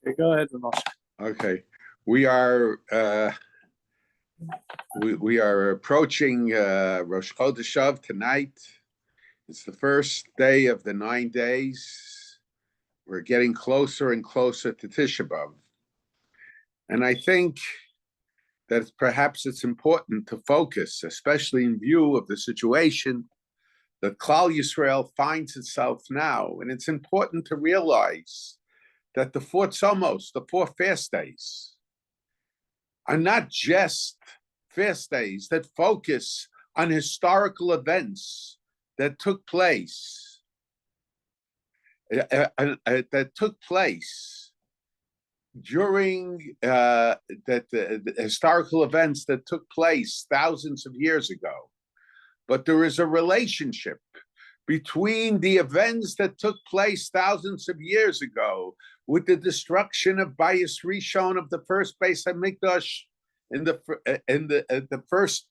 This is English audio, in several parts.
Okay, go ahead, Moshe. Okay, we are we are approaching Rosh Chodesh Av tonight. It's the first day of the 9 days. We're getting closer and closer to Tisha B'Av, and I think that perhaps it's important to focus, especially in view of the situation that Klal Yisrael finds itself now, and it's important to realize that the four tzomos, the 4 fast days, are not just fast days that focus on historical events that took place, during the historical events that took place thousands of years ago. But there is a relationship between the events that took place thousands of years ago with the destruction of Bayis Rishon, of the first Beis HaMikdash in the first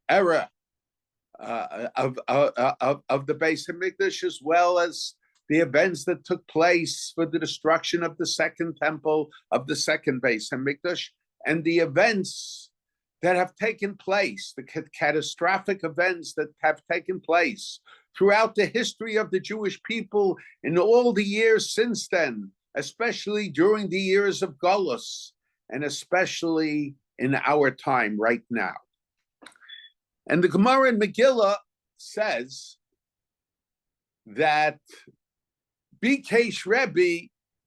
era of the Beis HaMikdash, as well as the events that took place for the destruction of the second temple of the second Beis HaMikdash, and the events that have taken place, the catastrophic events that have taken place throughout the history of the Jewish people in all the years since then, especially during the years of Golus, and especially in our time right now. And the Gemara in Megillah says that Bikesh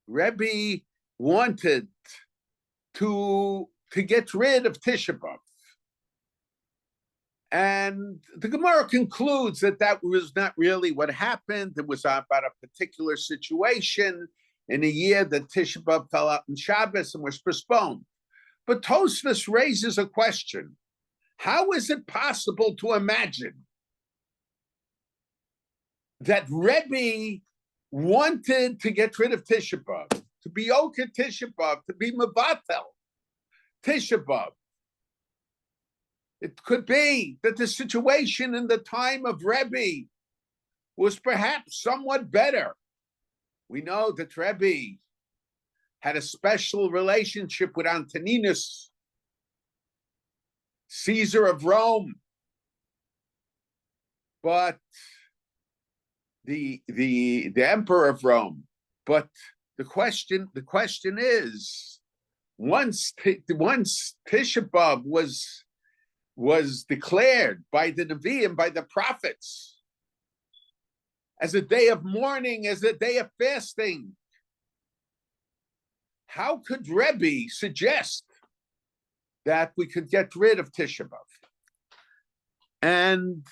Rabbi wanted to get rid of Tisha B'Av. And the Gemara concludes that that was not really what happened. It was about a particular situation in a year that Tisha B'Av fell out in Shabbos and was postponed. But Tosfos raises a question. How is it possible to imagine that Rebbe wanted to get rid of Tisha B'Av, to be Oker Tisha B'Av, to be Mevatel Tisha B'Av? It could be that the situation in the time of Rebbe was perhaps somewhat better. We know that Rebbe had a special relationship with Antoninus, Caesar of Rome, but the emperor of Rome. But the question is, once Tisha B'Av was declared by the Nevi'im, by the prophets, as a day of mourning, as a day of fasting, how could Rebbe suggest that we could get rid of Tisha B'Av? And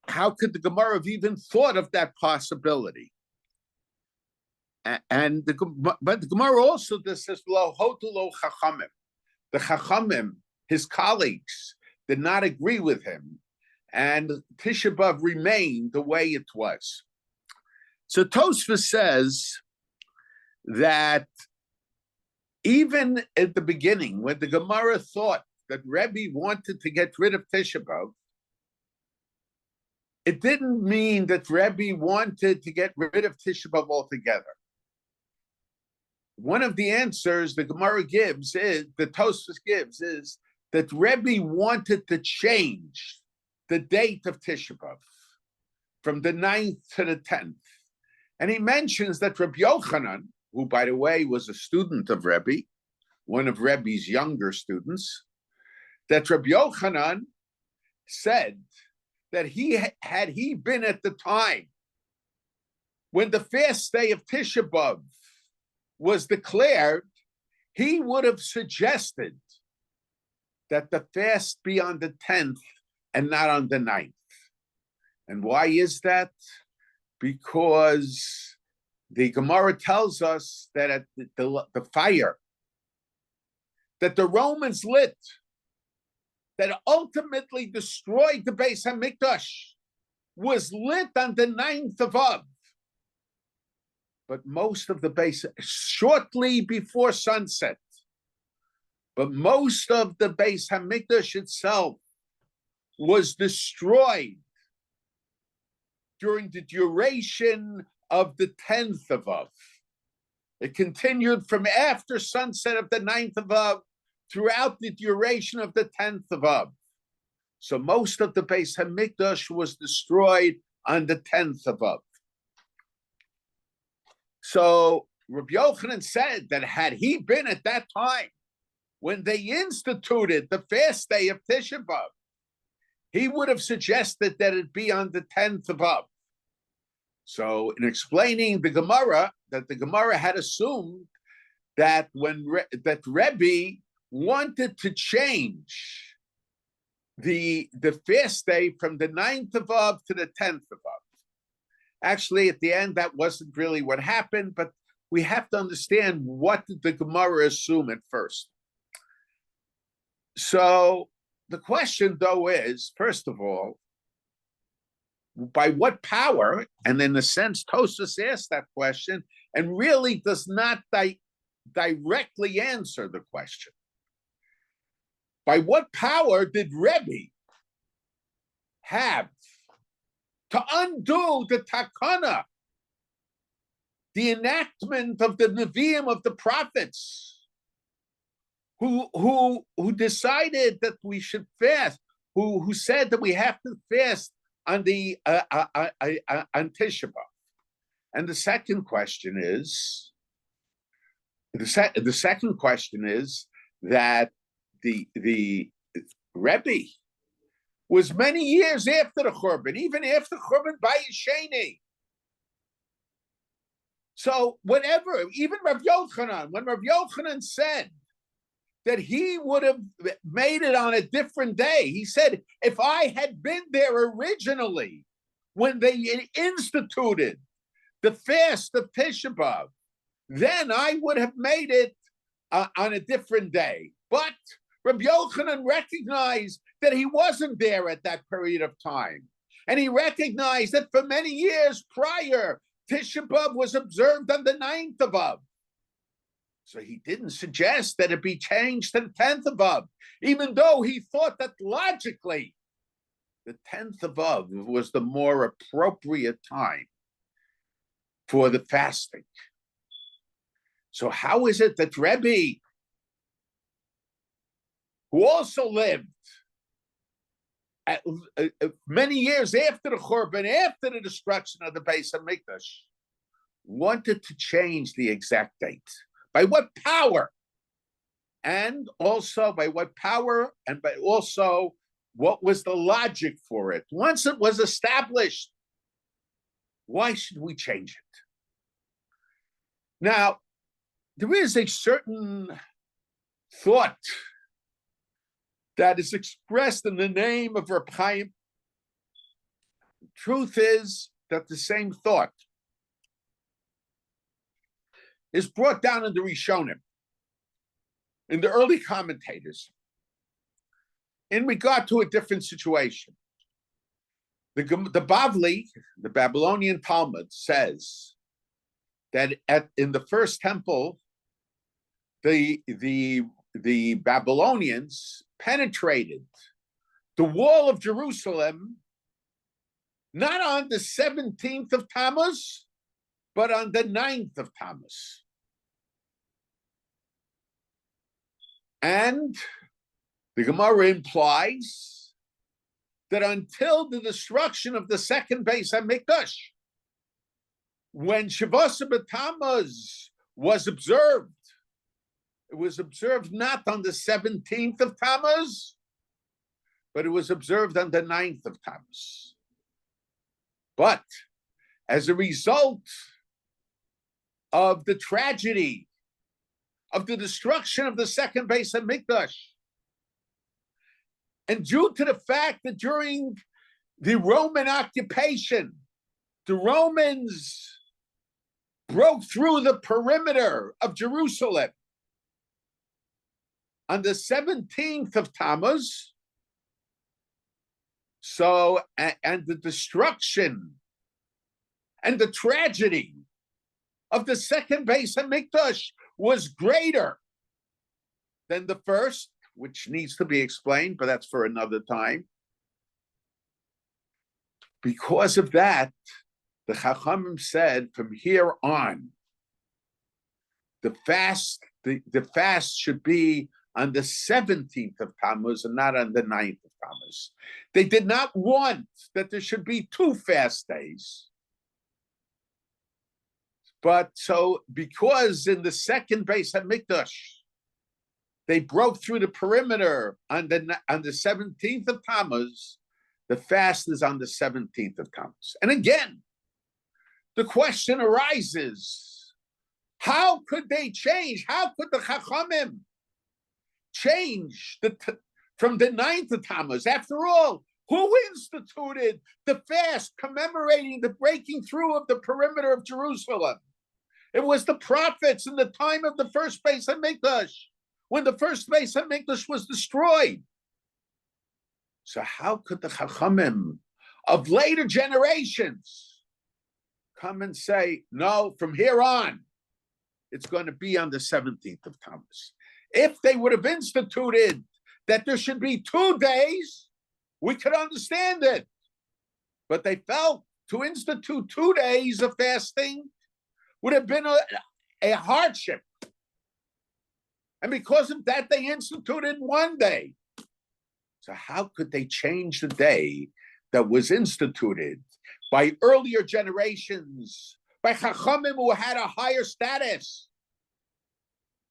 how could the Gemara have even thought of that possibility? But the Gemara also says, Lo hotu lo chachamim. The chachamim, his colleagues, did not agree with him, and Tisha B'Av remained the way it was. So Tosfos says that even at the beginning, when the Gemara thought that Rebbe wanted to get rid of Tisha B'Av, it didn't mean that Rebbe wanted to get rid of Tisha B'Av altogether. One of the answers the Gemara gives is, the Tosfos gives, is that Rebbe wanted to change the date of Tisha B'Av from the 9th to the 10th. And he mentions that Rabbi Yochanan, who, by the way, was a student of Rebbe, one of Rebbe's younger students, that Rabbi Yochanan said that had he been at the time when the fast day of Tisha B'Av was declared, he would have suggested that the fast be on the 10th and not on the 9th. And why is that? Because the Gemara tells us that at the fire that the Romans lit, that ultimately destroyed the Beis HaMikdash, was lit on the 9th of Av. But most of the Beis, shortly before sunset, but most of the Beis HaMikdash itself was destroyed during the duration of the 10th of Av. It continued from after sunset of the 9th of Av throughout the duration of the 10th of Av. So most of the Beis Hamikdash was destroyed on the 10th of Av. So Rabbi Yochanan said that had he been at that time when they instituted the fast day of Tisha B'Av, he would have suggested that it be on the 10th of Av. So in explaining the Gemara, that the Gemara had assumed that that Rabbi wanted to change the fast day from the 9th of Av to the 10th of Av. Actually, at the end, that wasn't really what happened, but we have to understand what did the Gemara assume at first. So the question, though, is, first of all, by what power, and in a sense, Tosfos asked that question and really does not directly answer the question. By what power did Rabbi have to undo the takana, the enactment of the Nevi'im, of the prophets, who decided that we should fast, who said that we have to fast on the on Tisha B'Av? And the second question is that the Rebbe was many years after the Churban, even after Churban Bayesheni. So whatever, even Rav Yochanan, when Rav Yochanan said that he would have made it on a different day, he said, if I had been there originally when they instituted the fast of Tisha B'Av, then I would have made it on a different day. But Rabbi Yochanan recognized that he wasn't there at that period of time. And he recognized that for many years prior, Tisha B'Av was observed on the 9th of Av. So he didn't suggest that it be changed to the 10th of Av, even though he thought that logically the 10th of Av was the more appropriate time for the fasting. So how is it that Rabbi, who also lived many years after the Churban, after the destruction of the Beis Hamikdash, wanted to change the exact date? By what power? And also by what power, and by also what was the logic for it? Once it was established, why should we change it? Now, there is a certain thought that is expressed in the name of Reb Chaim. The truth is that the same thought is brought down in the Rishonim, in the early commentators, in regard to a different situation. The Bavli, the Babylonian Talmud, says that in the first temple, the Babylonians penetrated the wall of Jerusalem not on the 17th of Tammuz, but on the 9th of Tammuz. And the Gemara implies that until the destruction of the second Beis Hamikdash, when Shavuos Tammuz was observed, it was observed not on the 17th of Tammuz, but it was observed on the 9th of Tammuz. But as a result of the tragedy of the destruction of the second Beis Hamikdash, and due to the fact that during the Roman occupation, the Romans broke through the perimeter of Jerusalem on the 17th of Tammuz, so, and the destruction and the tragedy of the second Beis Hamikdash was greater than the first, which needs to be explained, but that's for another time. Because of that, the Chachamim said, from here on, the fast should be on the 17th of Tammuz and not on the 9th of Tammuz. They did not want that there should be 2 fast days. But so, because in the second Beis HaMikdash, they broke through the perimeter on the 17th of Tammuz, the fast is on the 17th of Tammuz. And again, the question arises, how could they change? How could the Chachamim change from the 9th of Tammuz? After all, who instituted the fast commemorating the breaking through of the perimeter of Jerusalem? It was the prophets in the time of the first Beis HaMikdash, when the first Beis HaMikdash was destroyed. So how could the Chachamim of later generations come and say, no, from here on, it's going to be on the 17th of Tammuz? If they would have instituted that there should be 2 days, we could understand it. But they felt to institute 2 days of fasting would have been a hardship. And because of that, they instituted 1 day. So how could they change the day that was instituted by earlier generations, by Chachamim who had a higher status?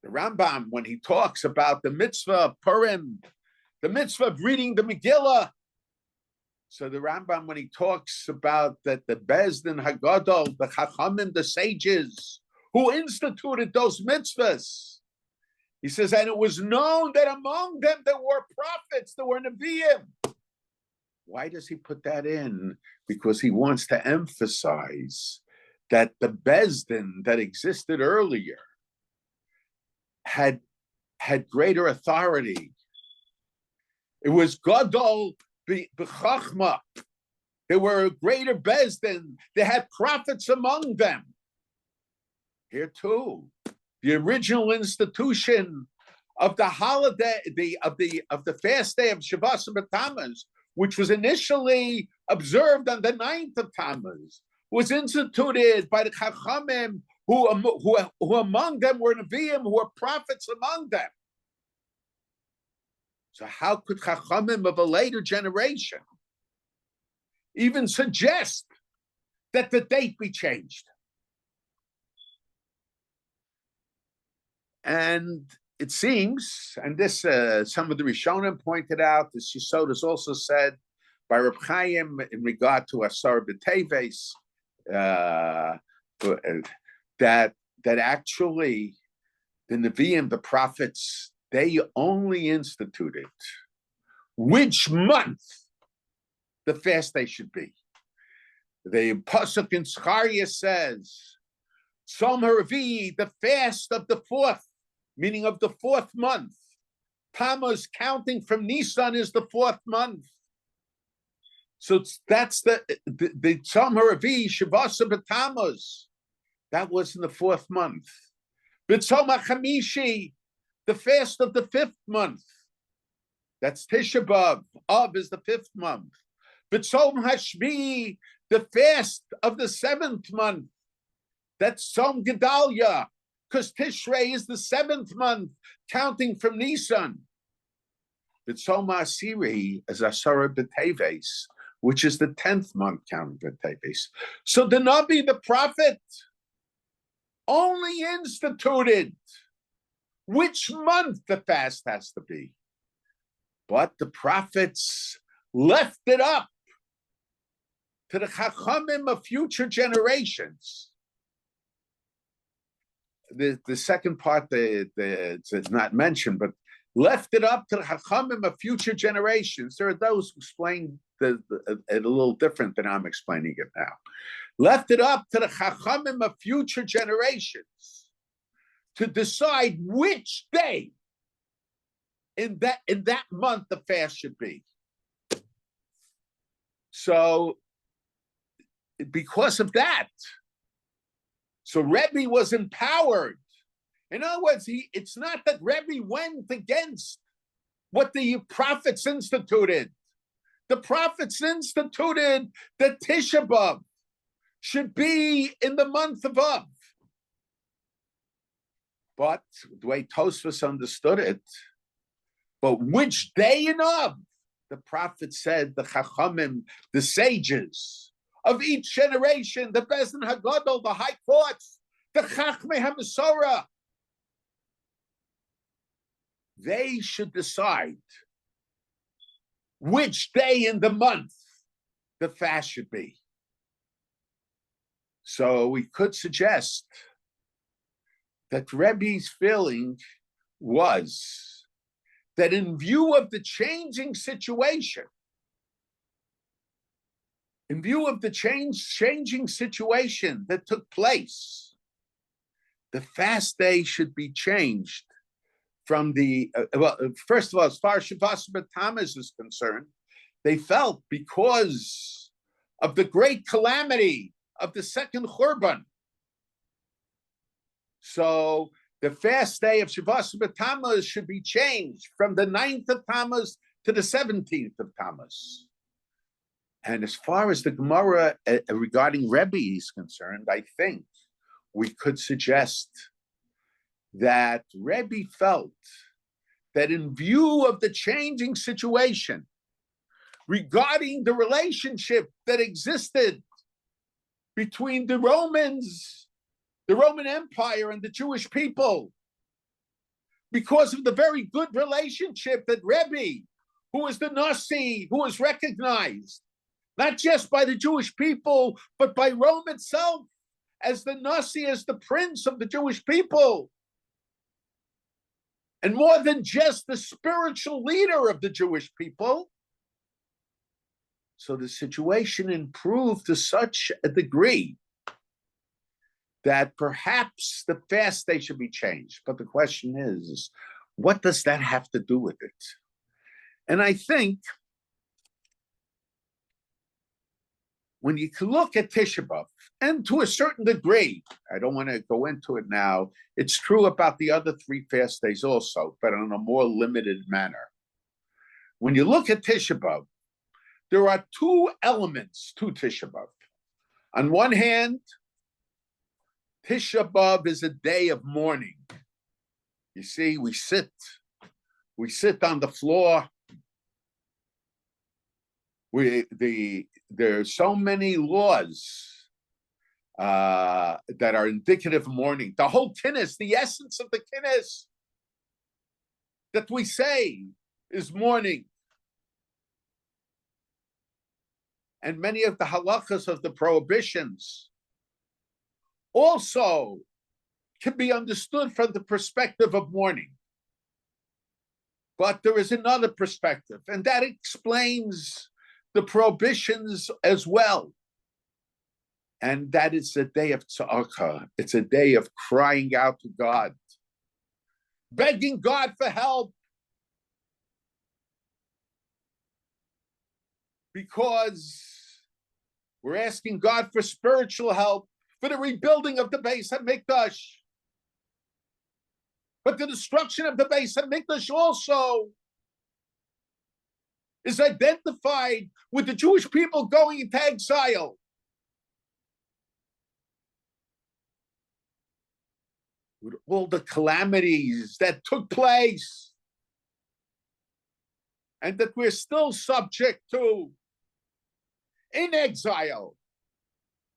The Rambam, when he talks about the mitzvah of Purim, the mitzvah of reading the Megillah, so the Rambam, when he talks about that the Bezdin Hagadol, the Chachamim, the sages, who instituted those mitzvahs, he says, and it was known that among them there were prophets, there were Nevi'im. Why does he put that in? Because he wants to emphasize that the Bezdin that existed earlier had greater authority. It was Gadol b'chachma. They were a greater Bezdin. They had prophets among them. Here too, the original institution of the holiday, of the fast day of Shavuos Tammuz, which was initially observed on the 9th of Tammuz, was instituted by the Chachamim, who among them were Nevi'im, who were prophets among them. So how could Chachamim of a later generation even suggest that the date be changed? And it seems, and this some of the Rishonim pointed out, the Yisod is also said by Reb Chaim in regard to Asar B'Teves, that actually the Nevi'im, the prophets, they only instituted which month the fast day should be. The Pasuk in Zechariah says, Tzom HaRevi, the fast of the 4th, meaning of the 4th month. Tammuz, counting from Nisan, is the 4th month. So that's the Tzom HaRevi, Shavuos B'Tammuz. That was in the 4th month. B'Tzom HaChamishi, the fast of the 5th month. That's Tisha B'Av. Av is the 5th month. B'Tzom HaShvi, the fast of the 7th month. That's Tzom Gedalia, because Tishrei is the 7th month, counting from Nisan. B'Tzom HaAsiri is Asara B'Teves, which is the 10th month, counting B'Teves. So the Nabi, the prophet, only instituted which month the fast has to be. But the prophets left it up to the Chachamim of future generations. The second part it's not mentioned, but left it up to the Chachamim of future generations. There are those who explain it a little different than I'm explaining it now. Left it up to the Chachamim of future generations to decide which day in that month the fast should be. So because of that, so Rabbi was empowered. In other words, it's not that Rabbi went against what the prophets instituted. The prophets instituted that Tisha B'Av should be in the month of Av. But the way Tosfos understood it, but which day and of, the prophet said, the Chachamim, the sages of each generation, the Bezdin Hagadol, the high courts, the Chachmei HaMasorah, they should decide which day in the month the fast should be. So we could suggest that Rebbe's feeling was that in view of the changing situation, in view of the changing situation that took place, the fast day should be changed from the, first of all, as far as Shavas B'Tammuz is concerned, they felt because of the great calamity of the second Churban. So the fast day of Shavas B'Tammuz should be changed from the 9th of Tammuz to the 17th of Tammuz. And as far as the Gemara regarding Rebbe is concerned, I think we could suggest that Rebbe felt that in view of the changing situation regarding the relationship that existed between the Romans, the Roman Empire, and the Jewish people, because of the very good relationship that Rebbe, who was the Nasi, who was recognized not just by the Jewish people, but by Rome itself as the Nasi, as the prince of the Jewish people, and more than just the spiritual leader of the Jewish people. So the situation improved to such a degree that perhaps the fast day should be changed. But the question is, what does that have to do with it? And I think when you look at Tisha B'Av, and to a certain degree, I don't want to go into it now, it's true about the other three fast days also, but in a more limited manner. When you look at Tisha B'Av, there are two elements to Tisha B'Av. On one hand, Tisha B'Av is a day of mourning. You see, we sit on the floor. There are so many laws that are indicative of mourning. The whole kinnis, the essence of the kinnis that we say is mourning. And many of the halachas of the prohibitions also can be understood from the perspective of mourning. But there is another perspective, and that explains the prohibitions as well. And that is a day of tzedakah. It's a day of crying out to God, begging God for help. Because we're asking God for spiritual help, for the rebuilding of the Beis HaMikdash. But the destruction of the Beis HaMikdash also is identified with the Jewish people going into exile. With all the calamities that took place and that we're still subject to in exile,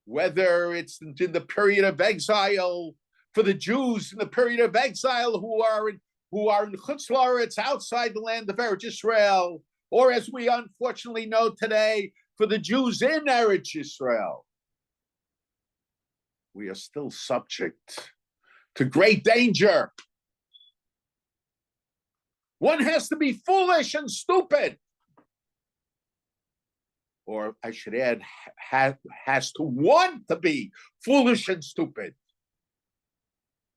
whether it's in the period of exile for the Jews, in the period of exile who are in Chutz La'aretz, outside the land of Eretz Yisrael, or as we unfortunately know today, for the Jews in Eretz Yisrael. We are still subject to great danger. One has to be foolish and stupid, or I should add, has to want to be foolish and stupid,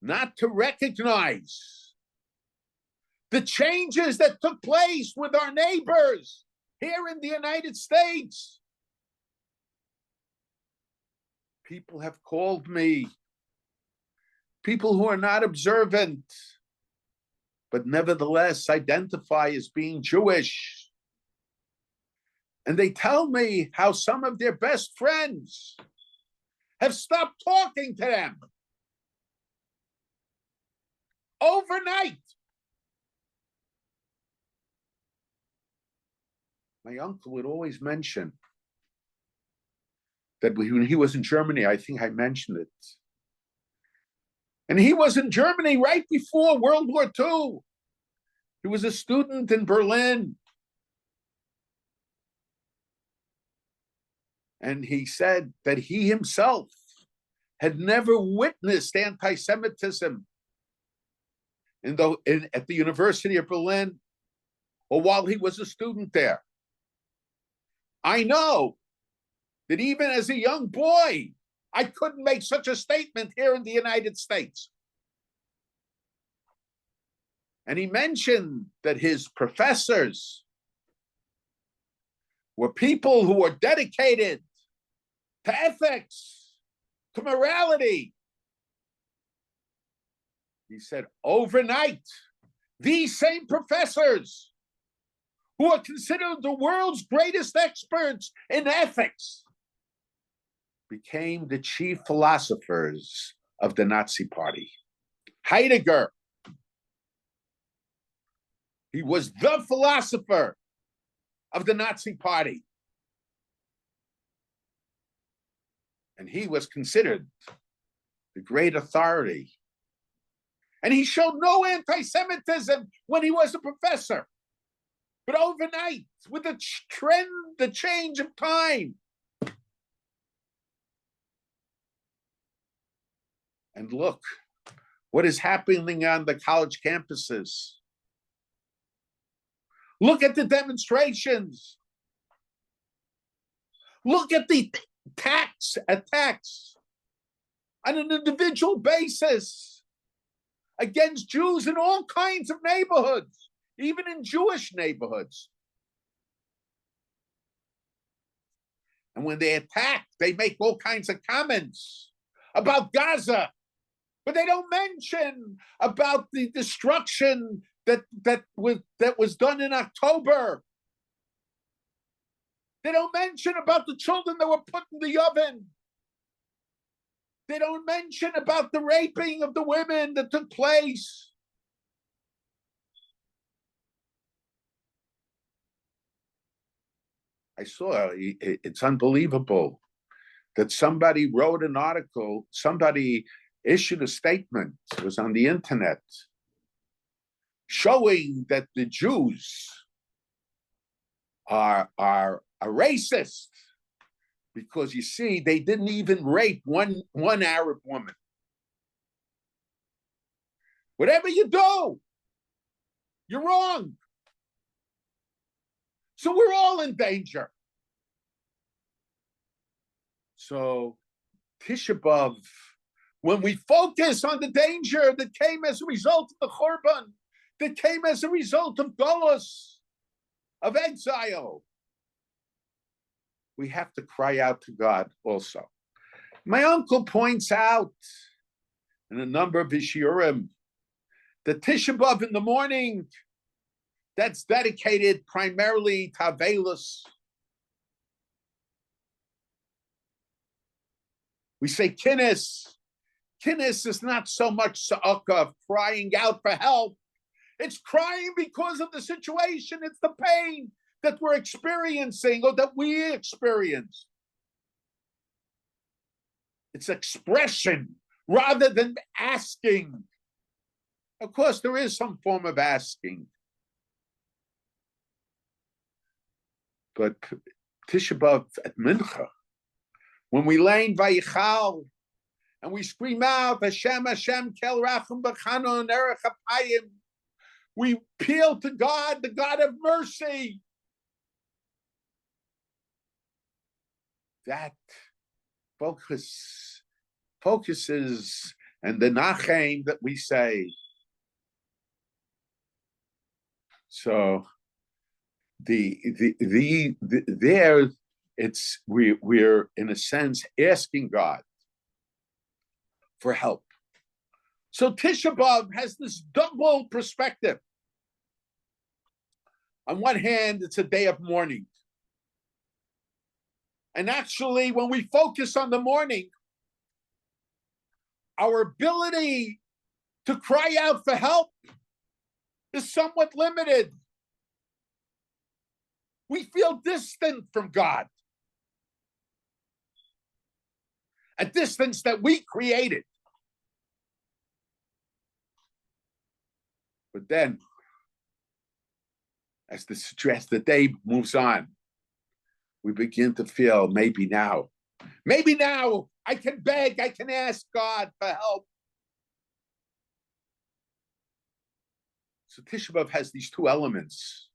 not to recognize the changes that took place with our neighbors here in the United States. People have called me, people who are not observant, but nevertheless identify as being Jewish. And they tell me how some of their best friends have stopped talking to them overnight. My uncle would always mention that when he was in Germany, I think I mentioned it. And he was in Germany right before World War II. He was a student in Berlin. And he said that he himself had never witnessed anti-Semitism at the University of Berlin or while he was a student there. I know that even as a young boy, I couldn't make such a statement here in the United States. And he mentioned that his professors were people who were dedicated to ethics, to morality. He said, overnight, these same professors who are considered the world's greatest experts in ethics became the chief philosophers of the Nazi Party. Heidegger, he was the philosopher of the Nazi Party. And he was considered the great authority. And he showed no anti-Semitism when he was a professor. But overnight, with the trend, the change of time, and look what is happening on the college campuses. Look at the demonstrations. Look at the attacks on an individual basis against Jews in all kinds of neighborhoods, even in Jewish neighborhoods. And when they attack, they make all kinds of comments about Gaza, but they don't mention about the destruction that was done in October. They don't mention about the children that were put in the oven. They don't mention about the raping of the women that took place. I saw, it's unbelievable that somebody wrote an article, somebody issued a statement, it was on the internet, showing that the Jews are racist because, you see, they didn't even rape one Arab woman. Whatever you do, you're wrong. So we're all in danger. So Tisha B'Av, when we focus on the danger that came as a result of the Churban, that came as a result of Golus, of exile, we have to cry out to God also. My uncle points out in a number of his shiurim that Tisha B'Av in the morning, that's dedicated primarily to Avelus. We say kinnis. Kinnis is not so much sa'aka, crying out for help. It's crying because of the situation. It's the pain that we're experiencing or that we experience. It's expression rather than asking. Of course, there is some form of asking. But Tisha B'Av at Mincha, when we lay in Vayichal and we scream out, Hashem, Hashem, Kel Rachum B'Chano Nerech Apayim, we appeal to God, the God of mercy. That focuses, and the Nachem that we say. So there it's we're in a sense asking God for help. So Tisha B'Av has this double perspective. On one hand, it's a day of mourning. And actually, when we focus on the mourning, our ability to cry out for help is somewhat limited. We feel distant from God, a distance that we created. But then, as the day moves on, we begin to feel maybe now I can beg, I can ask God for help. So Tisha B'Av has these two elements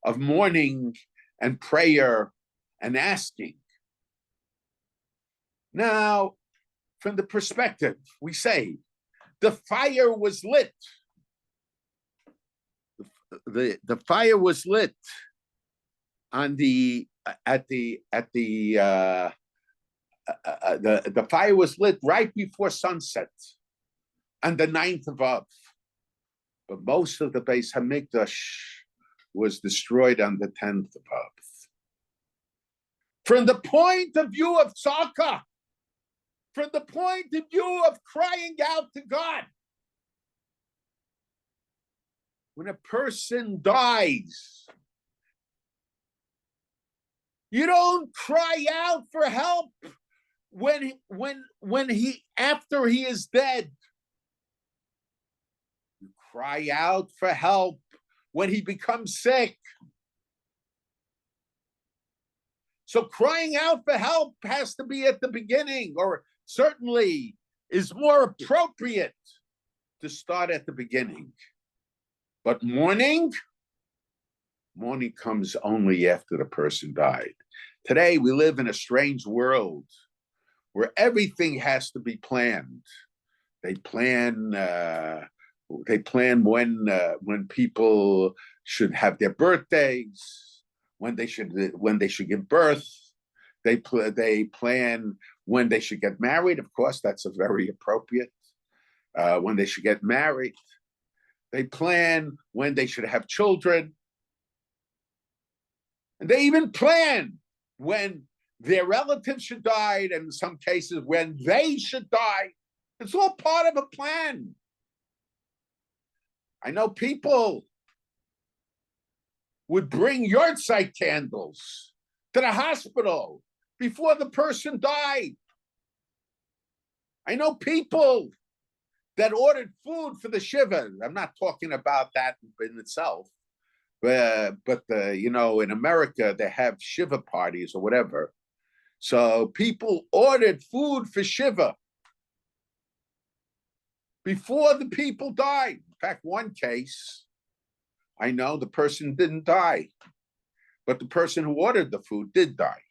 of mourning and prayer and asking. Now, from the perspective, we say the fire was lit. The fire was lit on the fire was lit right before sunset on the 9th of Av. But most of the Beis Hamikdash was destroyed on the 10th of Av. From the point of view of tzedakah, from the point of view of crying out to God, when a person dies, you don't cry out for help when he after he is dead. You cry out for help when he becomes sick. So crying out for help has to be at the beginning, or certainly is more appropriate to start at the beginning. But mourning comes only after the person died. Today, we live in a strange world where everything has to be planned. They plan when people should have their birthdays, when they should give birth. They plan when they should get married. Of course, that's a very appropriate. When they should get married. They plan when they should have children. And they even plan when their relatives should die, and in some cases when they should die. It's all part of a plan. I know people would bring yahrzeit candles to the hospital before the person died. I know people that ordered food for the shiva. I'm not talking about that in itself, but in America they have shiva parties or whatever. So people ordered food for shiva before the people died. In fact, one case, I know the person didn't die, but the person who ordered the food did die.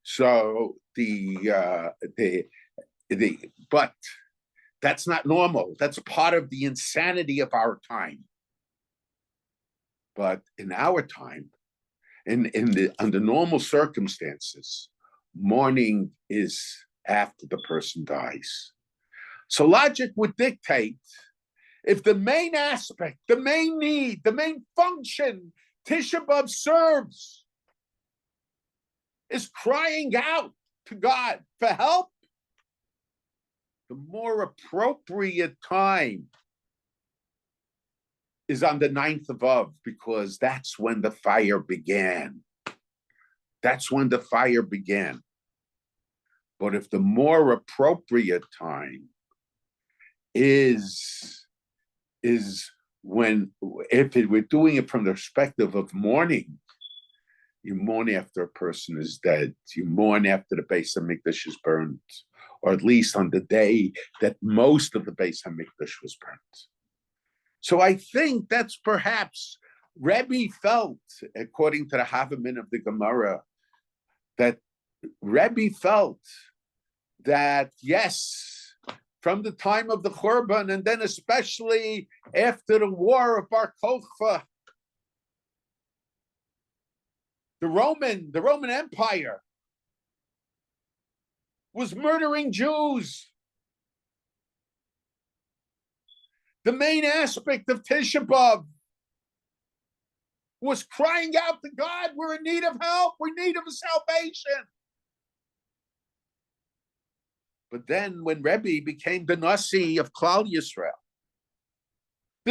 So but that's not normal. That's part of the insanity of our time. But in our time, under normal circumstances, mourning is after the person dies. So logic would dictate, if the main aspect, the main need, the main function Tisha B'Av serves is crying out to God for help, the more appropriate time is on the 9th of Av, because that's when the fire began. That's when the fire began. But if the more appropriate time is when, we're doing it from the perspective of mourning, you mourn after a person is dead. You mourn after the Beis Hamikdash is burned, or at least on the day that most of the Beis Hamikdash was burnt. So I think that's perhaps Rabbi felt, according to the Havamin of the Gemara, that Rabbi felt that, yes, from the time of the Churban, and then especially after the war of Bar Kokhba, the Roman Empire was murdering Jews. The main aspect of Tisha B'Av was crying out to God, we're in need of help, we're in need of salvation. But then when Rebbe became the Nasi of Klal Yisrael,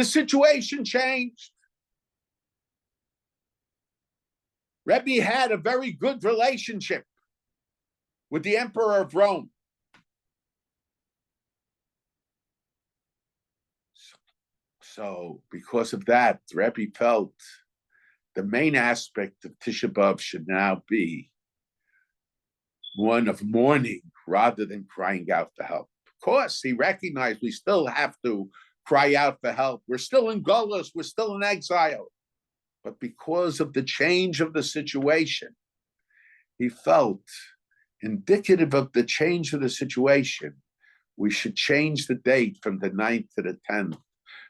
the situation changed. Rabbi had a very good relationship with the emperor of Rome. So because of that, Rabbi felt the main aspect of Tisha B'Av should now be one of mourning rather than crying out for help. Of course, he recognized we still have to cry out for help. We're still in Golos, we're still in exile. But because of the change of the situation, he felt indicative of the change of the situation, we should change the date from the 9th to the 10th,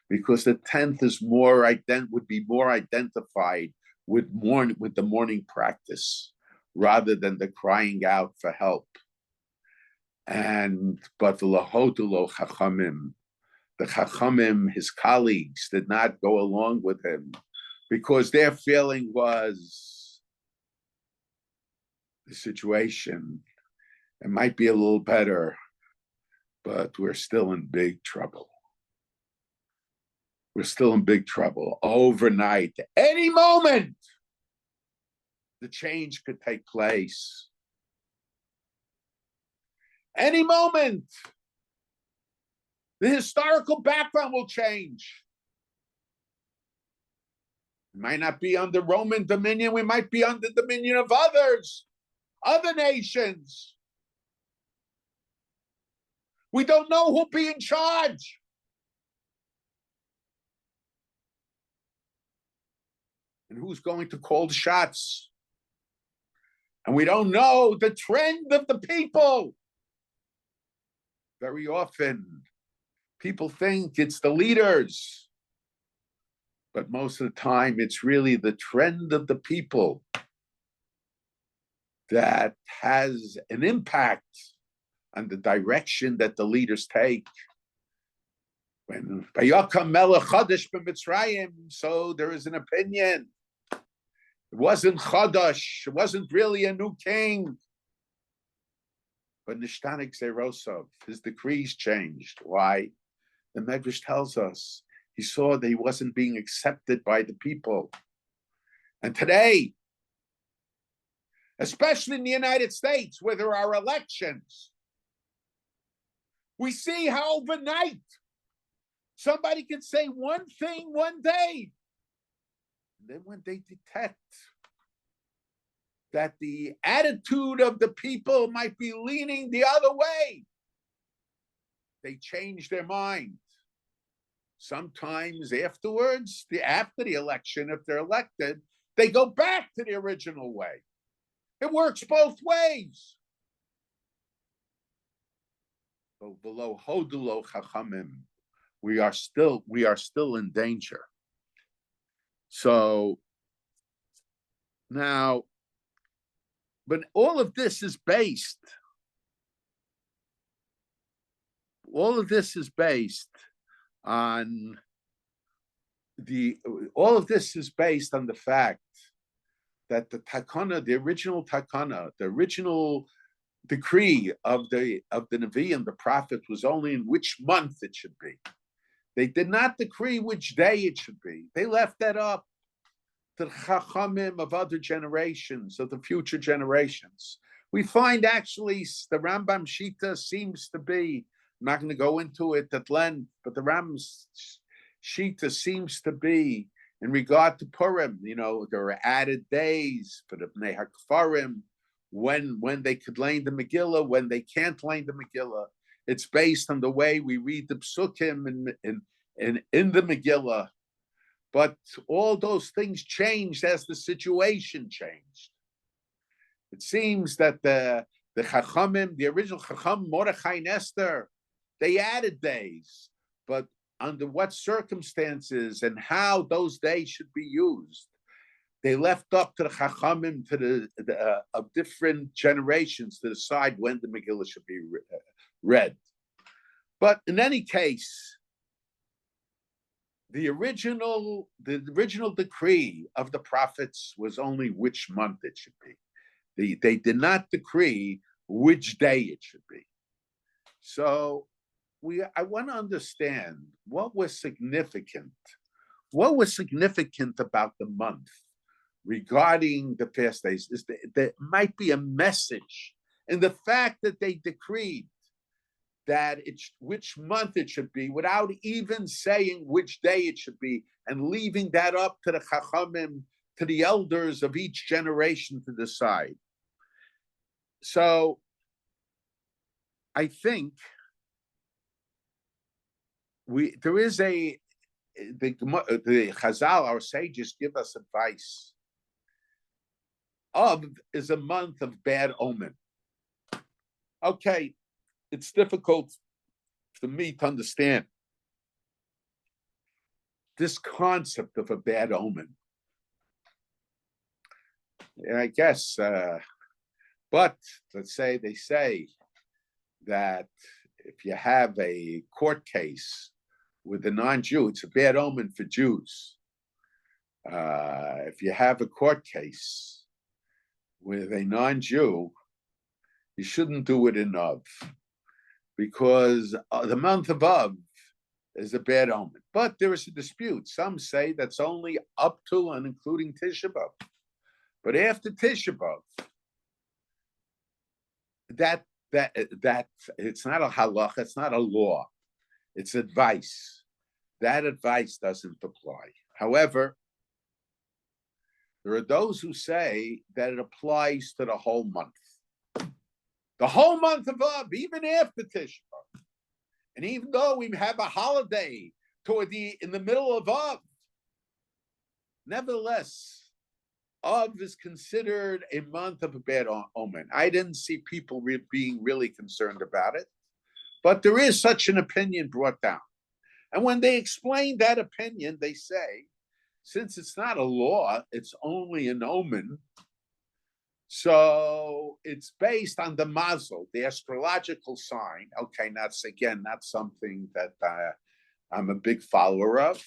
because the 10th is would be more identified with the morning practice rather than the crying out for help. But the Lahodulo Chachamim, the Chachamim, his colleagues, did not go along with him because their feeling was the situation, it might be a little better, but we're still in big trouble. We're still in big trouble. Overnight, any moment, the change could take place. Any moment, the historical background will change. We might not be under Roman dominion. We might be under dominion of others, other nations. We don't know who'll be in charge. And who's going to call the shots. And we don't know the trend of the people. Very often, people think it's the leaders. But most of the time, it's really the trend of the people that has an impact on the direction that the leaders take. When Vayakam Melech Chadash b'Mitzrayim, so there is an opinion. It wasn't Chadash, it wasn't really a new king. But Nishtanik Zerosov, his decrees changed. Why? The Medrash tells us he saw that he wasn't being accepted by the people. And today, especially in the United States, where there are elections, we see how overnight somebody can say one thing one day. And then when they detect that the attitude of the people might be leaning the other way, they change their mind. Sometimes afterwards, after the election, if they're elected, they go back to the original way. It works both ways. So below Hodulo Chachamim, we are still in danger. So now, but all of this is based on the fact that the takana, the original takana, the original decree of the Navi and the prophet was only in which month it should be. They did not decree which day it should be. They left that up to the chachamim of other generations, of the future generations. We find actually the Rambam Shita seems to be, I'm not going to go into it at length, but the Rambam's Shita seems to be in regard to Purim. You know, there are added days for the Bnei HaKfarim, when they could learn the Megillah, when they can't learn the Megillah. It's based on the way we read the Psukim in the Megillah. But all those things changed as the situation changed. It seems that the Chachamim, the original Chacham, Mordechai and Esther, they added days. But under what circumstances and how those days should be used, they left up to the Chachamim, to the of different generations, to decide when the Megillah should be read. But in any case, the original decree of the prophets was only which month it should be. They did not decree which day it should be. So I want to understand what was significant. What was significant about the month regarding the fast days is that there might be a message in the fact that they decreed that which month it should be without even saying which day it should be and leaving that up to the chachamim, to the elders of each generation to decide. So I think there is the Chazal, our sages, give us advice. Av is a month of bad omen. Okay, it's difficult for me to understand this concept of a bad omen. I guess, but let's say they say that if you have a court case with a non-Jew, it's a bad omen for Jews. If you have a court case with a non-Jew, you shouldn't do it in Av, because the month of Av is a bad omen. But there is a dispute. Some say that's only up to and including Tisha B'Av. But after Tisha B'Av, that it's not a halacha, it's not a law, it's advice. That advice doesn't apply. However, there are those who say that it applies to the whole month. The whole month of Av, even after Tisha B'Av. And even though we have a holiday in the middle of Av, nevertheless, Av is considered a month of a bad omen. I didn't see people being really concerned about it, but there is such an opinion brought down. And when they explain that opinion, they say, since it's not a law, it's only an omen, so it's based on the mazel, the astrological sign. Okay, that's again not something that I'm a big follower of,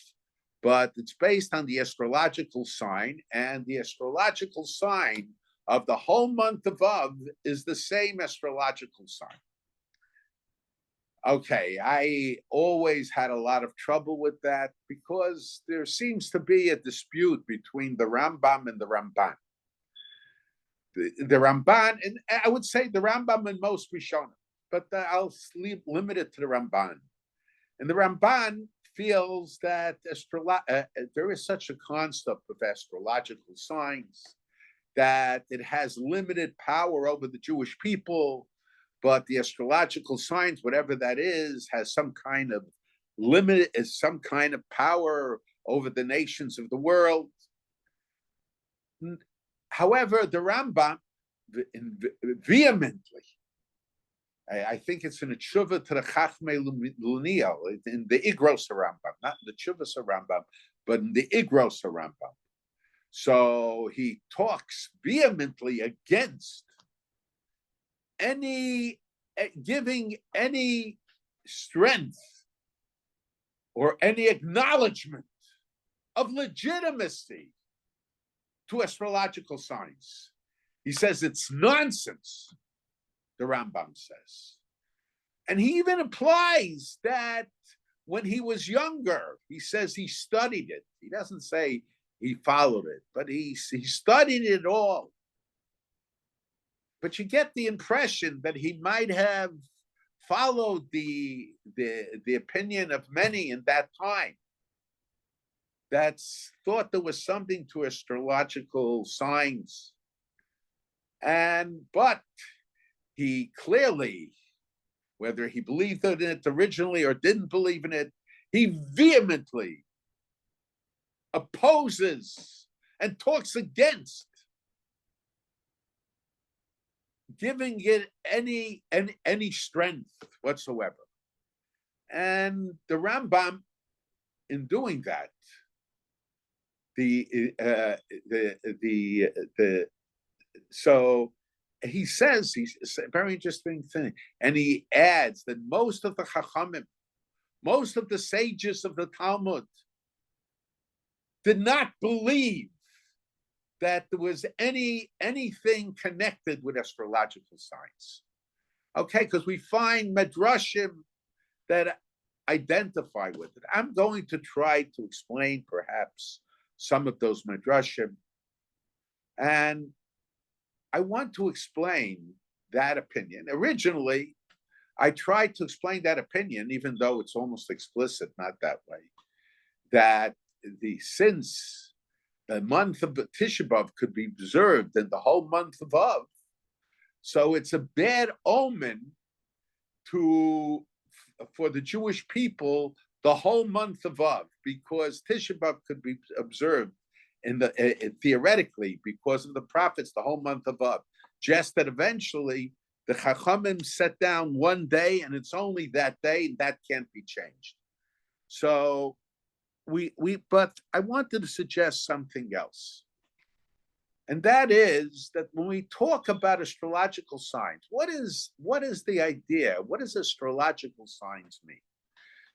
but it's based on the astrological sign, and the astrological sign of the whole month of Av is the same astrological sign. Okay, I always had a lot of trouble with that because there seems to be a dispute between the Rambam and the Ramban. The Ramban, and I would say the Rambam and most Rishonim, but I'll limit it to the Ramban. And the Ramban feels that there is such a concept of astrological signs, that it has limited power over the Jewish people, but the astrological signs, whatever that is, has some kind of some kind of power over the nations of the world. However, the Rambam vehemently, I think it's in a tshuva to the Chachmei Luniyal, in the Igros Rambam, not in the Tshuvas Rambam, but in the Igros Rambam. So he talks vehemently against giving any strength or any acknowledgement of legitimacy to astrological signs. He says it's nonsense, the Rambam says. And he even implies that when he was younger, he says he studied it. He doesn't say he followed it, but he studied it all. But you get the impression that he might have followed the opinion of many in that time that thought there was something to astrological signs. But he clearly, whether he believed in it originally or didn't believe in it, he vehemently opposes and talks against giving it any strength whatsoever. And the Rambam, in doing that, so he says, he's a very interesting thing, and he adds that most of the Chachamim, most of the sages of the Talmud, did not believe that there was anything connected with astrological signs. Okay, because we find medrashim that identify with it. I'm going to try to explain perhaps some of those midrashim, and I want to explain that opinion. Originally, I tried to explain that opinion, even though it's almost explicit, not that way, that since the month of Tisha B'Av could be observed in the whole month of Av, so it's a bad omen for the Jewish people the whole month of Av, because Tisha B'Av could be observed theoretically because of the prophets the whole month of Av. Just that eventually the Chachamim set down one day, and it's only that day, and that can't be changed. So but I wanted to suggest something else. And that is that when we talk about astrological signs, what is the idea? What does astrological signs mean?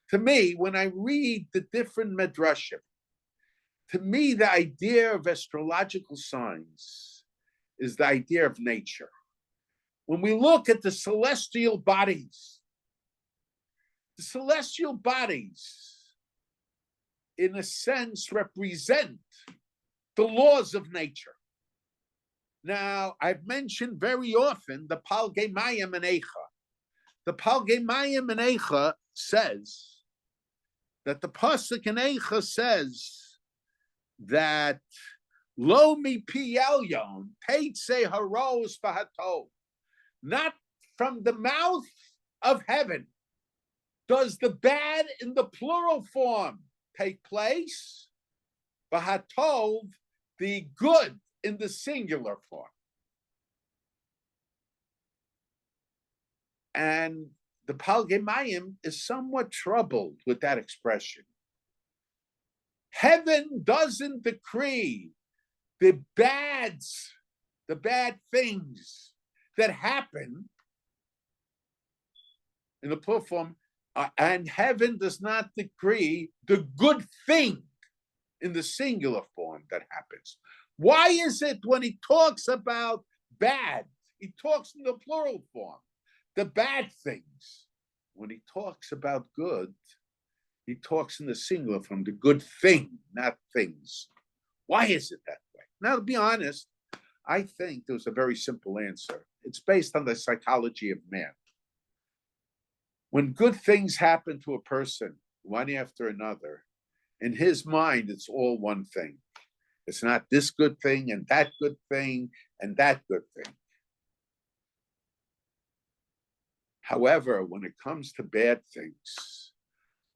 To me, when I read the different midrashim, to me, the idea of astrological signs is the idea of nature. When we look at the celestial bodies, in a sense, represent the laws of nature. Now, I've mentioned very often the Palgei Mayim and Eicha. The Palgei Mayim and Eicha says that the pasuk in Eicha says that Lo mi pi elyon teitze haros v'hatov. Not from the mouth of heaven does the bad in the plural form take place, v'hatov, the good in the singular form. And the Palgei Mayim is somewhat troubled with that expression. Heaven doesn't decree the bad things that happen in the plural form, and heaven does not decree the good thing in the singular form that happens. Why is it when he talks about bad, he talks in the plural form, the bad things? When he talks about good, he talks in the singular form, the good thing, not things. Why is it that way? Now, to be honest, I think there's a very simple answer. It's based on the psychology of man. When good things happen to a person, one after another, in his mind, it's all one thing. It's not this good thing and that good thing and that good thing. However, when it comes to bad things,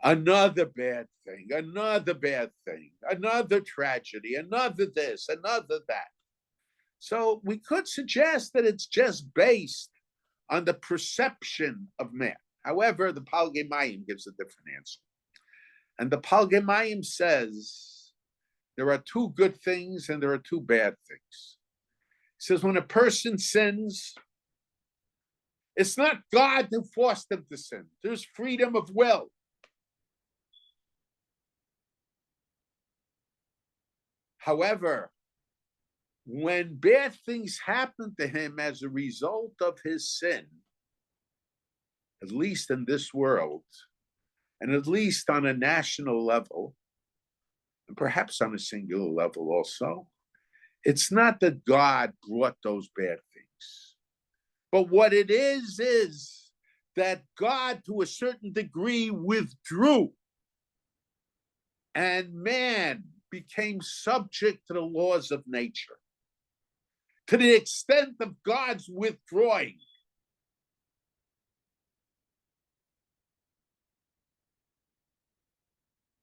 another bad thing, another bad thing, another tragedy, another this, another that. So we could suggest that it's just based on the perception of man. However, the Palgei Mayim gives a different answer. And the Palgei Mayim says there are two good things and there are two bad things. He says when a person sins, it's not God who forced them to sin. There's freedom of will. However, when bad things happen to him as a result of his sin, at least in this world, and at least on a national level, and perhaps on a singular level also, it's not that God brought those bad things. But what it is that God, to a certain degree, withdrew, and man became subject to the laws of nature. To the extent of God's withdrawing,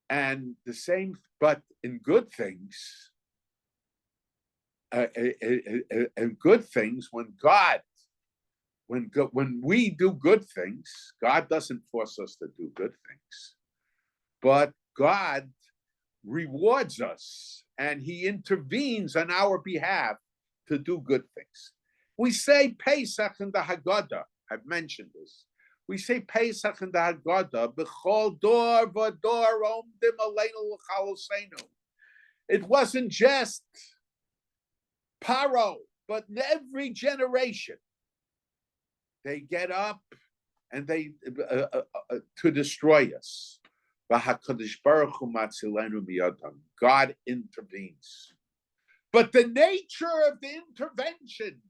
and the same, but in good things, when we do good things, God doesn't force us to do good things, but God rewards us and he intervenes on our behalf to do good things. We say Pesach in the Haggadah. I've mentioned this. We say Pesach in the Haggadah, B'chol dor v'dor omdim aleinu l'chaloseinu. It wasn't just Paro, but in every generation, they get up and they to destroy us. God intervenes. But the nature of the intervention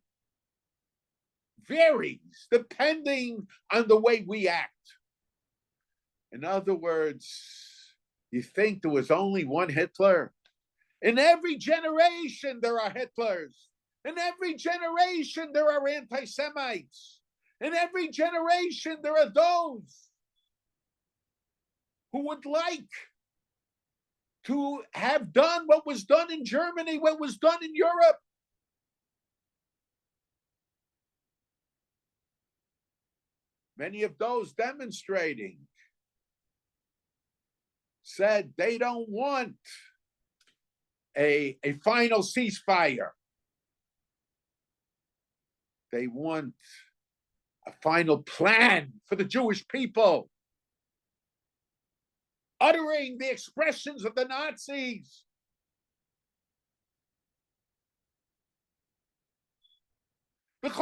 varies depending on the way we act. In other words, you think there was only one Hitler? In every generation, there are Hitlers. In every generation, there are anti-Semites. In every generation, there are those who would like to have done what was done in Germany, what was done in Europe. Many of those demonstrating said they don't want a final ceasefire. They want a final plan for the Jewish people, uttering the expressions of the Nazis. But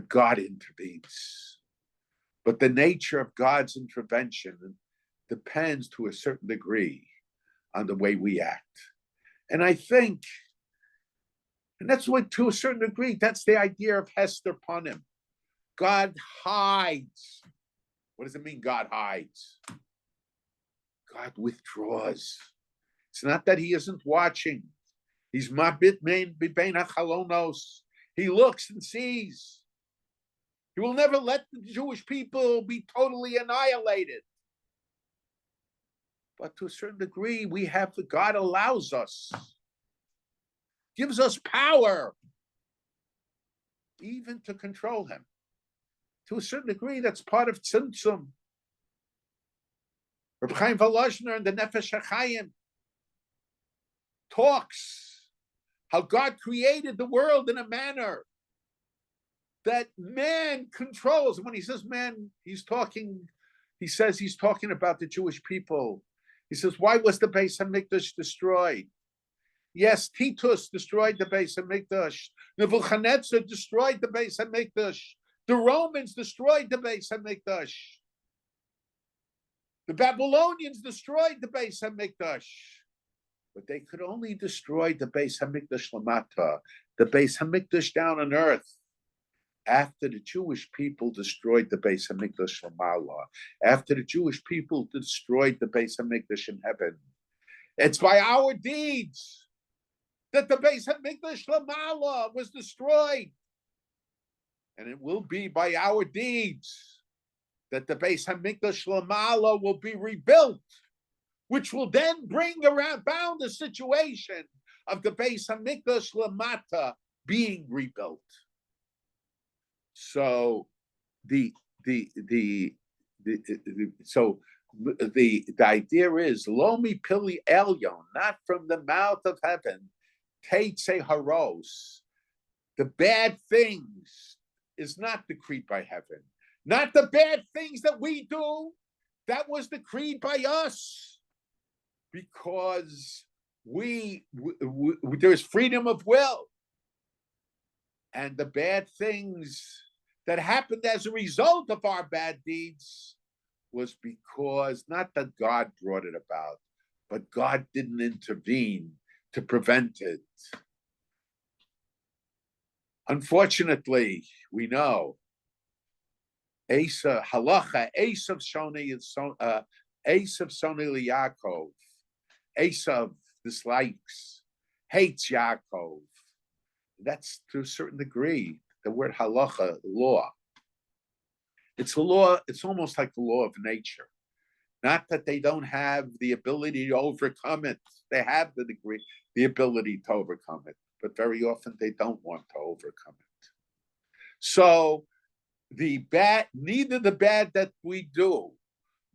God intervenes. But the nature of God's intervention depends to a certain degree on the way we act. And I think, and that's what, to a certain degree, that's the idea of Hester Panim. God hides. What does it mean, God hides? God withdraws. It's not that he isn't watching. He's mabit mein bibein hachalonos. He looks and sees. He will never let the Jewish people be totally annihilated. But to a certain degree, we have the God allows us, gives us power, even to control him. To a certain degree, that's part of Tzimtzum. Reb Chaim Volozhiner in the Nefesh HaChaim talks how God created the world in a manner that man controls. When he says man, he says he's talking about the Jewish people. He says, why was the Beis HaMikdash destroyed? Yes, Titus destroyed the Beis HaMikdash. Nebuchadnezzar destroyed the Beis HaMikdash. The Romans destroyed the Beis HaMikdash. The Babylonians destroyed the Beis HaMikdash. But they could only destroy the Beis HaMikdash Lamata, the Beis HaMikdash down on earth, after the Jewish people destroyed the Beis HaMikdash Lamala, after the Jewish people destroyed the Beis HaMikdash in heaven. It's by our deeds that the Beis HaMikdash Lamala was destroyed. And it will be by our deeds that the Beis HaMikdash Lamala will be rebuilt, which will then bring about the situation of the Beis HaMikdash Lamata being rebuilt. So the idea is Lomi Pili Elyon, not from the mouth of heaven, Teitze Haros. The bad things is not decreed by heaven. Not the bad things that we do, that was decreed by us. Because there's freedom of will. And the bad things that happened as a result of our bad deeds was because not that God brought it about, but God didn't intervene to prevent it. Unfortunately, we know Esav halacha, Esav Shoni Yaakov. Esav dislikes, hates Yaakov. That's to a certain degree the word halacha, law. It's a law. It's almost like the law of nature. Not that they don't have the ability to overcome it. They have the ability to overcome it, but very often they don't want to overcome it. So neither the bad that we do,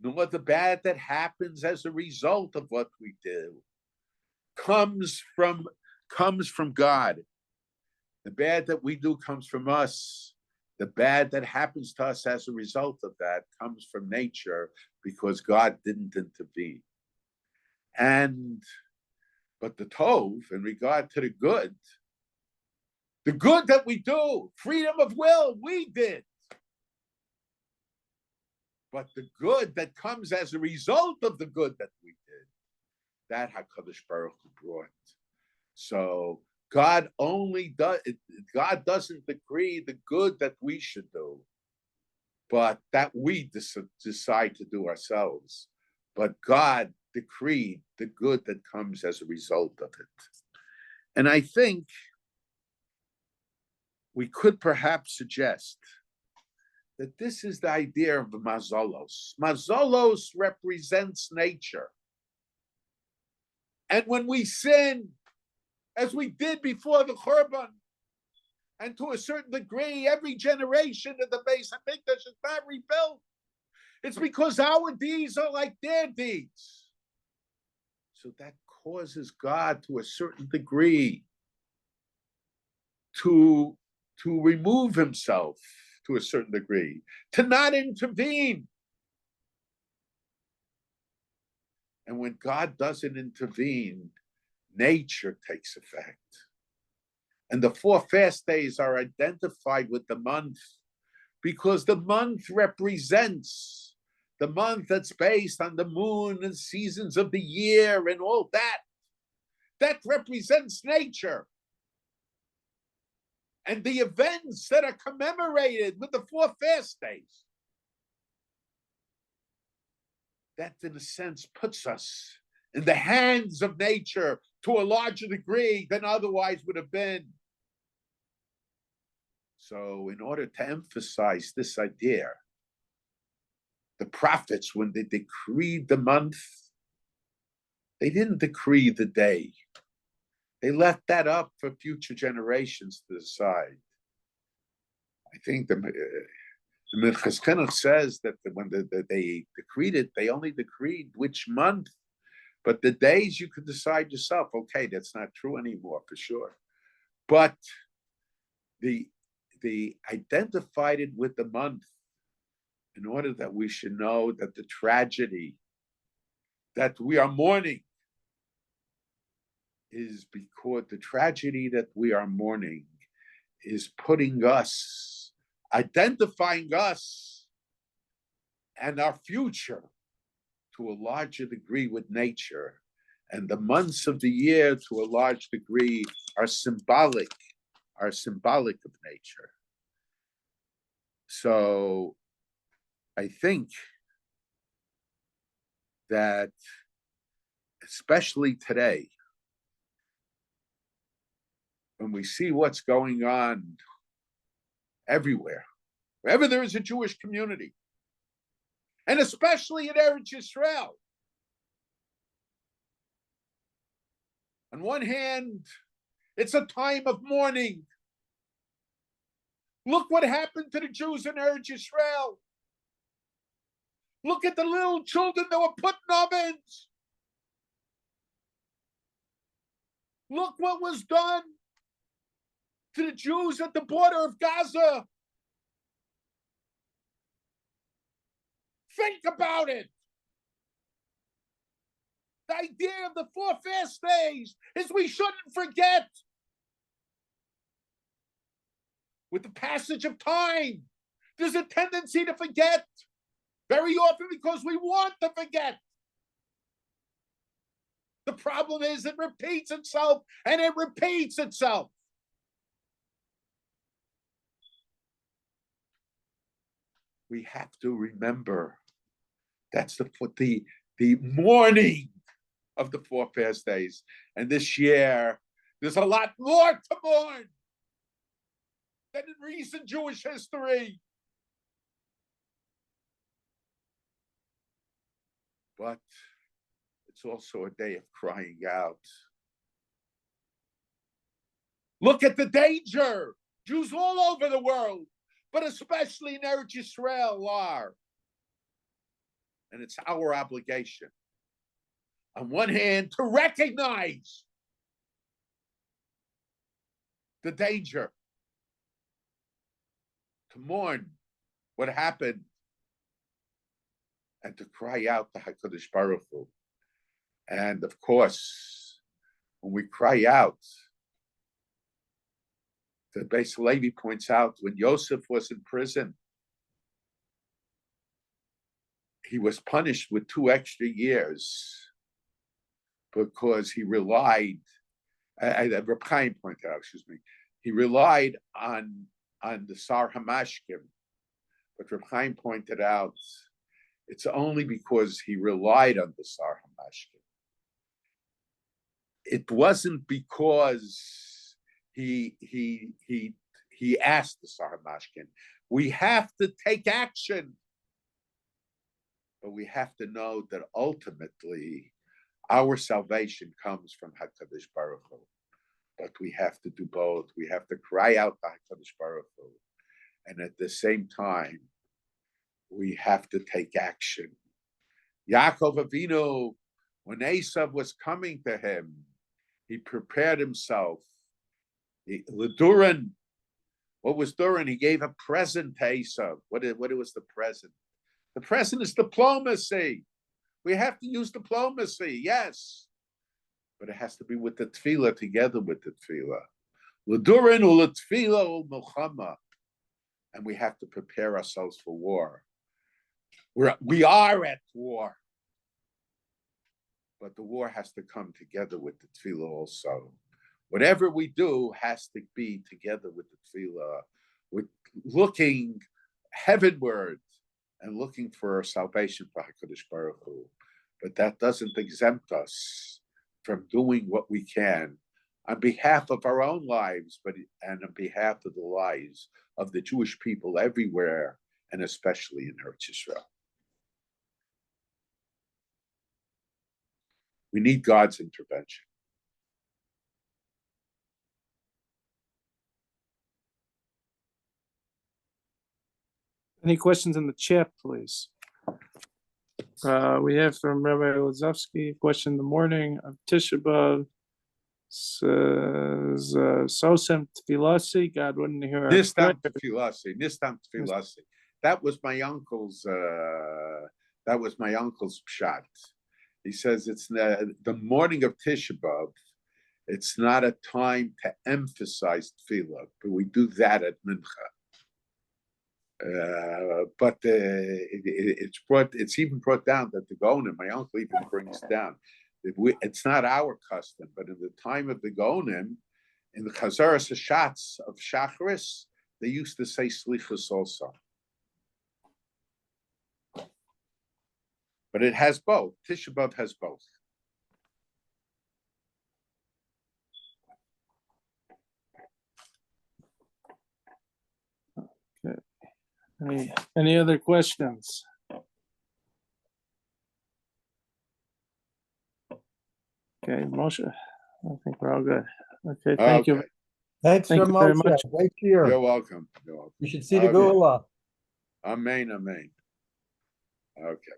nor the bad that happens as a result of what we do, comes from God. The bad that we do comes from us. The bad that happens to us as a result of that comes from nature because God didn't intervene. But the tov, in regard to the good, The good that we do, freedom of will, we did. But the good that comes as a result of the good that we did, that HaKadosh Baruch Hu brought. So God doesn't decree the good that we should do, but that we decide to do ourselves. But God decreed the good that comes as a result of it. And I think we could perhaps suggest that this is the idea of the mazolos. Mazolos represents nature. And when we sin, as we did before the Churban, and to a certain degree, every generation of the Beis Hamikdash is not rebuilt, it's because our deeds are like their deeds. So that causes God, to a certain degree, to remove himself to a certain degree, to not intervene. And when God doesn't intervene, nature takes effect. And the 4 fast days are identified with the month because the month represents the month that's based on the moon and seasons of the year and all that. That represents nature. And the events that are commemorated with the 4 fast days, that in a sense puts us in the hands of nature to a larger degree than otherwise would have been. So in order to emphasize this idea, the prophets, when they decreed the month, they didn't decree the day. They left that up for future generations to decide. I think the Minchas Chinuch says that when they decreed it, they only decreed which month, but the days you could decide yourself. Okay, that's not true anymore for sure. But they identified it with the month in order that we should know that the tragedy that we are mourning is because the tragedy that we are mourning is putting us, identifying us and our future to a larger degree with nature. And the months of the year, to a large degree, are symbolic of nature. So I think that, especially today, when we see what's going on everywhere, wherever there is a Jewish community, and especially in Eretz Yisrael, on one hand, it's a time of mourning. Look what happened to the Jews in Eretz Yisrael. Look at the little children that were put in ovens. Look what was done to the Jews at the border of Gaza. Think about it. The idea of the 4 fast days is we shouldn't forget. With the passage of time, there's a tendency to forget, very often because we want to forget. The problem is it repeats itself, and it repeats itself. We have to remember that's the morning of the 4 fast days. And this year, there's a lot more to mourn than in recent Jewish history. But it's also a day of crying out. Look at the danger Jews all over the world, but especially in Eretz Yisrael, are. And it's our obligation, on one hand, to recognize the danger, to mourn what happened, and to cry out to HaKadosh Baruch Hu. And of course, when we cry out, The Beis Levi points out when Yosef was in prison, he was punished with 2 extra years because he relied. Rabbi pointed out, he relied on the Sar Hamashkim, but Rabbi pointed out it's only because he relied on the Sar Hamashkim. It wasn't because he asked the Sar Hamashkim. We have to take action, but we have to know that ultimately our salvation comes from HaKadosh Baruch Hu. But we have to do both. We have to cry out to HaKadosh Baruch Hu, and at the same time, we have to take action. Yaakov Avinu, when Esav was coming to him, he prepared himself. Durin, what was Durin? He gave a present to Esav. What was the present? The present is diplomacy. We have to use diplomacy, yes. But it has to be with the tefillah, together with the tefillah. L'durin u'letefillah u'milchama. And we have to prepare ourselves for war. We are at war. But the war has to come together with the tefillah also. Whatever we do has to be together with the tefillah, with looking heavenward and looking for salvation for HaKadosh Baruch Hu. But that doesn't exempt us from doing what we can on behalf of our own lives, and on behalf of the lives of the Jewish people everywhere, and especially in Eretz Yisrael. We need God's intervention. Any questions in the chat, please? We have from Rabbi Lazovsky, question in the morning of Tisha B'Av. Says, Sosem Tfilasi, God wouldn't hear our prayer. Nistam Tfilasi. That was my uncle's pshat. He says it's the morning of Tisha B'Av. It's not a time to emphasize tefillah, but we do that at Mincha. But it's even brought down that the Gonim, my uncle even brings down. It's not our custom, but in the time of the Gonim, in the Chazaras Hashatz of Shacharis, they used to say Slichus also. But it has both. Tisha B'Av has both. Okay. Any other questions? Okay, Moshe, I think we're all good. Okay, thank you. Thanks Thank so you very much. much. Great year. You're welcome. You should see the Gula. Amen. Okay.